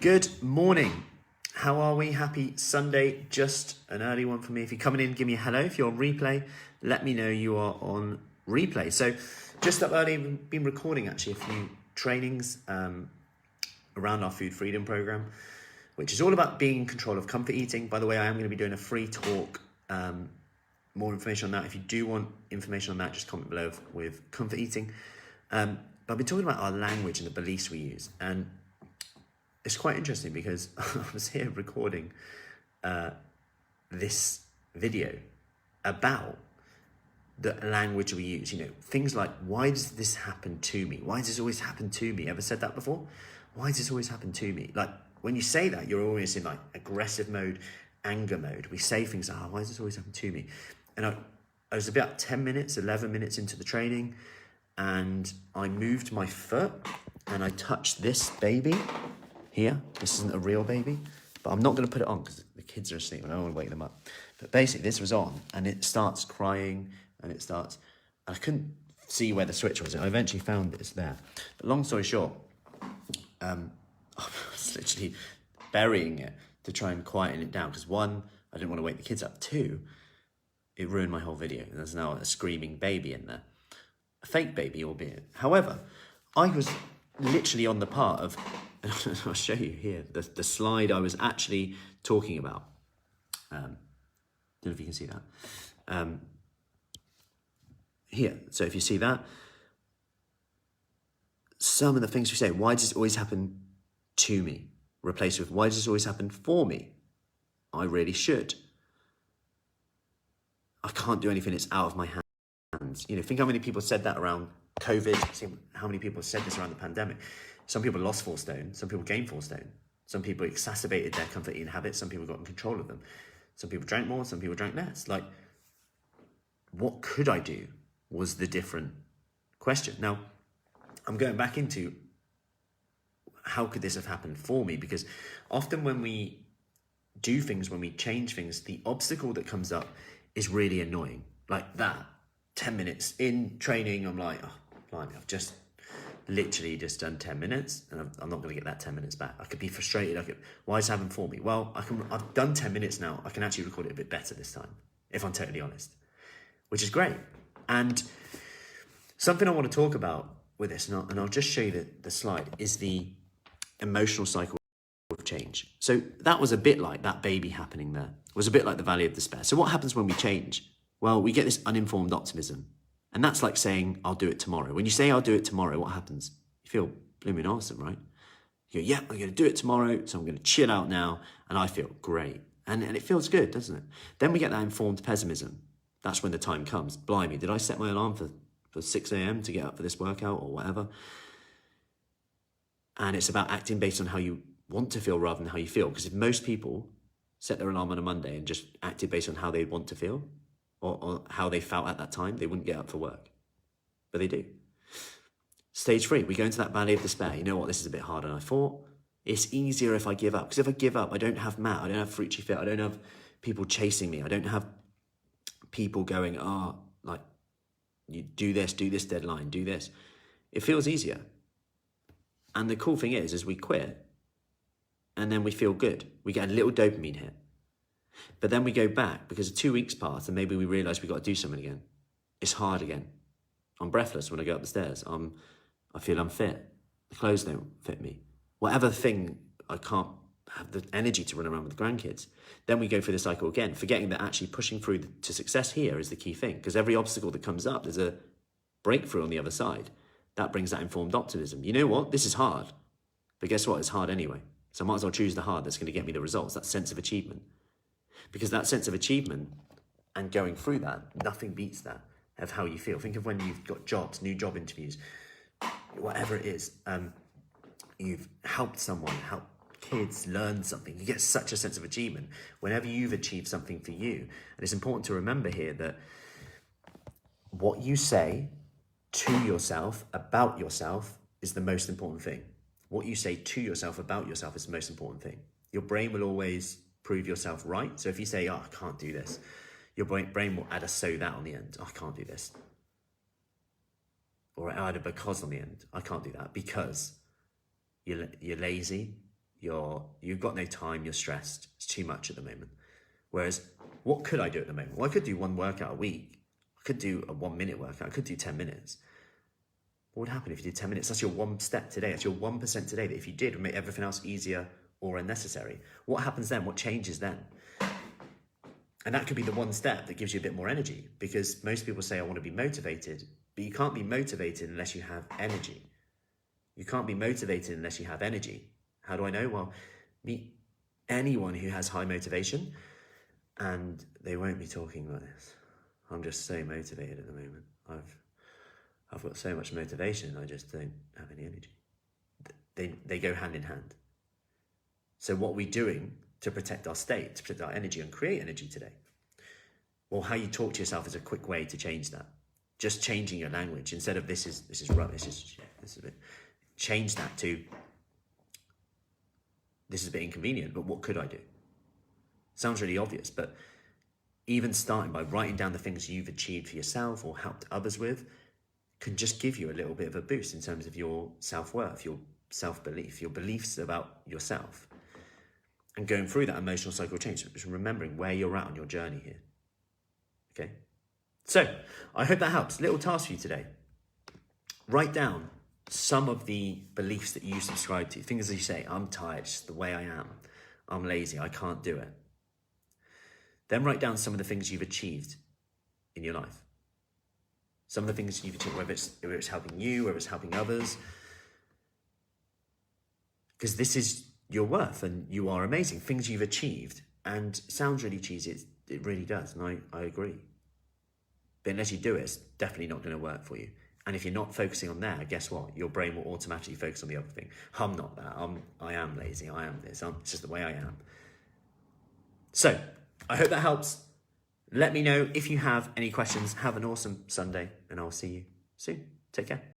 Good morning. How are we? Happy Sunday. Just an early one for me. If you're coming in, give me a hello. If you're on replay, let me know you are on replay. So just up early, we've been recording actually a few trainings around our food freedom program, which is all about being in control of comfort eating. By the way, I am going to be doing a free talk. More information on that. If you do want information on that, just comment below with comfort eating. But I've been talking about our language and the beliefs we use. And it's quite interesting because I was here recording this video about the language we use. You know, things like, why does this happen to me? Why does this always happen to me? Ever said that before? Why does this always happen to me? Like, when you say that, you're always in like aggressive mode, anger mode. We say things like, why does this always happen to me? And I was about 10 minutes, 11 minutes into the training, and I moved my foot and I touched this baby here. This isn't a real baby, but I'm not going to put it on because the kids are asleep and I don't want to wake them up. But basically this was on and it starts crying and it starts, I couldn't see where the switch was. I eventually found it, it's there. But long story short, I was literally burying it to try and quieten it down because one, I didn't want to wake the kids up. Two, it ruined my whole video. There's now a screaming baby in there. A fake baby, albeit. However, I was literally on the part of, and I'll show you here, the slide I was actually talking about. Don't know if you can see that. Here, so if you see that, some of the things we say, why does it always happen to me? Replace with, why does this always happen for me? I really should. I can't do anything, it's out of my hands. You know, think how many people said that around COVID. See how many people said this around the pandemic. Some people lost 4 stone, some people gained 4 stone. Some people exacerbated their comfort eating habits, some people got in control of them. Some people drank more, some people drank less. Like, what could I do was the different question. Now, I'm going back into how could this have happened for me? Because often when we do things, when we change things, the obstacle that comes up is really annoying. Like that, 10 minutes in training, I'm like, oh, blimey, I've just literally just done 10 minutes and I'm not going to get that 10 minutes back. I could be frustrated. Why is it happening for me? Well, I've done 10 minutes now. I can actually record it a bit better this time, if I'm totally honest, which is great. And something I want to talk about with this, and I'll just show you the slide, is the emotional cycle of change. So that was a bit like that baby happening there. It was a bit like the valley of despair. So what happens when we change? Well, we get this uninformed optimism. And that's like saying, I'll do it tomorrow. When you say, I'll do it tomorrow, what happens? You feel blooming awesome, right? You go, yeah, I'm going to do it tomorrow. So I'm going to chill out now. And I feel great. And it feels good, doesn't it? Then we get that informed pessimism. That's when the time comes. Blimey, did I set my alarm for 6 a.m. to get up for this workout or whatever? And it's about acting based on how you want to feel rather than how you feel. Because if most people set their alarm on a Monday and just acted based on how they want to feel or how they felt at that time, they wouldn't get up for work. But they do. Stage 3, we go into that valley of despair. You know what, this is a bit harder than I thought. It's easier if I give up. Because if I give up, I don't have Matt, I don't have Fruci Fit, I don't have people chasing me. I don't have people going, like, you do this deadline, do this. It feels easier. And the cool thing is we quit and then we feel good. We get a little dopamine hit. But then we go back because 2 weeks pass and maybe we realise we've got to do something again. It's hard again. I'm breathless when I go up the stairs. I feel unfit. The clothes don't fit me. Whatever thing, I can't have the energy to run around with the grandkids. Then we go through the cycle again, forgetting that actually pushing through to success here is the key thing. Because every obstacle that comes up, there's a breakthrough on the other side. That brings that informed optimism. You know what? This is hard. But guess what? It's hard anyway. So I might as well choose the hard that's going to get me the results, that sense of achievement. Because that sense of achievement and going through that, nothing beats that of how you feel. Think of when you've got jobs, new job interviews, whatever it is. You've helped someone, helped kids learn something. You get such a sense of achievement whenever you've achieved something for you. And it's important to remember here that what you say to yourself about yourself is the most important thing. What you say to yourself about yourself is the most important thing. Your brain will always prove yourself right. So if you say, I can't do this, your brain will add a so that on the end. I can't do this. Or add a because on the end. I can't do that because you're lazy, you've got no time, you're stressed, it's too much at the moment. Whereas, what could I do at the moment? Well, I could do one workout a week. I could do a 1 minute workout. I could do 10 minutes. What would happen if you did 10 minutes? That's your one step today. That's your 1% today that if you did would make everything else easier or unnecessary. What happens then? What changes then? And that could be the one step that gives you a bit more energy, because most people say, I want to be motivated, but you can't be motivated unless you have energy. You can't be motivated unless you have energy. How do I know? Well, meet anyone who has high motivation and they won't be talking like this. I'm just so motivated at the moment. I've got so much motivation, I just don't have any energy. They go hand in hand. So what are we doing to protect our state, to protect our energy and create energy today? Well, how you talk to yourself is a quick way to change that. Just changing your language. Instead of this is rubbish, this is a bit, change that to this is a bit inconvenient, but what could I do? Sounds really obvious, but even starting by writing down the things you've achieved for yourself or helped others with can just give you a little bit of a boost in terms of your self-worth, your self-belief, your beliefs about yourself. And going through that emotional cycle change, just remembering where you're at on your journey here. Okay? So, I hope that helps. Little task for you today. Write down some of the beliefs that you subscribe to. Things that you say, I'm tired, it's the way I am. I'm lazy, I can't do it. Then write down some of the things you've achieved in your life. Some of the things you've achieved, whether it's helping you, whether it's helping others. Because this is your worth and you are amazing. Things you've achieved. And it sounds really cheesy, it really does, and I agree. But unless you do it, it's definitely not going to work for you. And if you're not focusing on that, guess what? Your brain will automatically focus on the other thing. I'm not that. I am lazy. I am this. It's just the way I am. So, I hope that helps. Let me know if you have any questions. Have an awesome Sunday, and I'll see you soon. Take care.